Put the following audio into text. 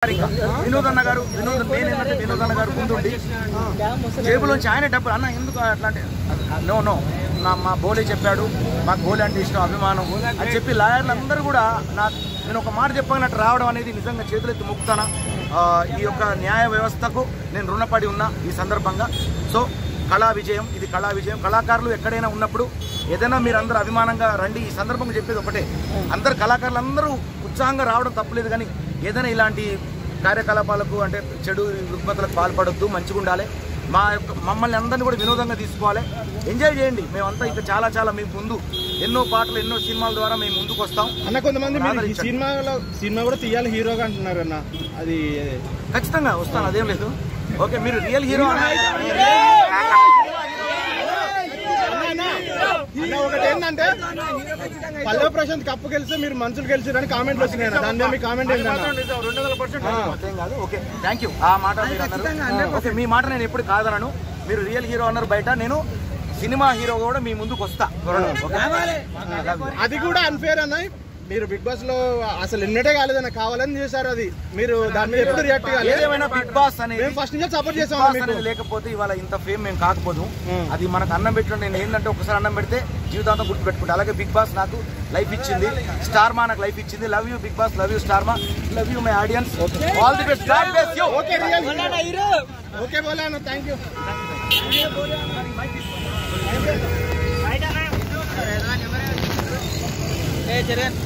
వినోద్ అన్న గారు వినోద్ అన్న గారు ముందుండి జేబులోంచి ఆయన డబ్బులు అన్న ఎందుకు అట్లాంటి నో మా బోలే చెప్పాడు, మాకు బోలే అంటే ఇష్టం అభిమానం అని చెప్పి లాయర్లు అందరూ కూడా నేను ఒక మాట చెప్పినట్టు రావడం అనేది నిజంగా చేతులెత్తి మొక్కుతాను. ఈ యొక్క న్యాయ వ్యవస్థకు నేను రుణపడి ఉన్నా ఈ సందర్భంగా. సో కళా విజయం, ఇది కళా విజయం. కళాకారులు ఎక్కడైనా ఉన్నప్పుడు ఏదైనా మీరు అందరూ అభిమానంగా రండి. ఈ సందర్భంగా చెప్పేది ఒకటే, అందరు కళాకారులు అందరూ ఉత్సాహంగా రావడం తప్పులేదు, కానీ ఏదైనా ఇలాంటి కార్యకలాపాలకు అంటే చెడు రుగ్మతలకు పాల్పడొద్దు, మంచిగా ఉండాలి. మమ్మల్ని అందరినీ కూడా వినోదంగా తీసుకోవాలి, ఎంజాయ్ చేయండి. మేమంతా ఇంకా చాలా మీ ముందు ఎన్నో పాటలు ఎన్నో సినిమాల ద్వారా మేము ముందుకు వస్తాం అన్న. కొంతమంది సినిమా కూడా తీయాలి హీరోగా అంటున్నారు అన్న, అది ఖచ్చితంగా వస్తాను, అదేం లేదు. ఓకే, మీరు రియల్ హీరో ఒకటి ఏంటంటే పల్లవి ప్రశాంత్ కప్పు గెలిస్తే మీరు మనుషులు గెలిచారని కామెంట్లు వచ్చినాయి. దాని మీ కామెంట్ ఏంటంటే 200% కాదు. Okay, thank you. ఆ మాట ఓకే, మీ మాట నేను ఎప్పుడు కాదనను. మీరు రియల్ హీరో అన్నారు బయట, నేను సినిమా హీరో కూడా మీ ముందుకు వస్తా. అది కూడా అన్ఫేర్ అన్న. మీరు బిగ్ బాస్ లో అసలు ఎన్నటే కాలేదన్న, కావాలని చేశారు. అది మీరు దాని మీద ఎప్పుడు రియాక్ట్ కాలేదు. ఏదేమైనా బిగ్ బాస్ అనేది ఫస్ట్ నుంచి సపోర్ట్ చేసాం. లేకపోతే ఇవాళ ఇంత ఫేమ్ మేము కాకపోదు. అది మనకు అన్నం పెట్టడం, నేను ఏంటంటే ఒకసారి అన్నం పెడితే జీవితాంతం గుర్తుపెట్టుకుంటా. అలాగే బిగ్ బాస్ నాకు లైఫ్ ఇచ్చింది, స్టార్ మా నాకు లైఫ్ ఇచ్చింది. Love you Bigg Boss, love you Star Maa, love you my audience, all the best. God bless you. Okay real okay బోలా అన్న, థ్యాంక్ యూ. హీరోయిన్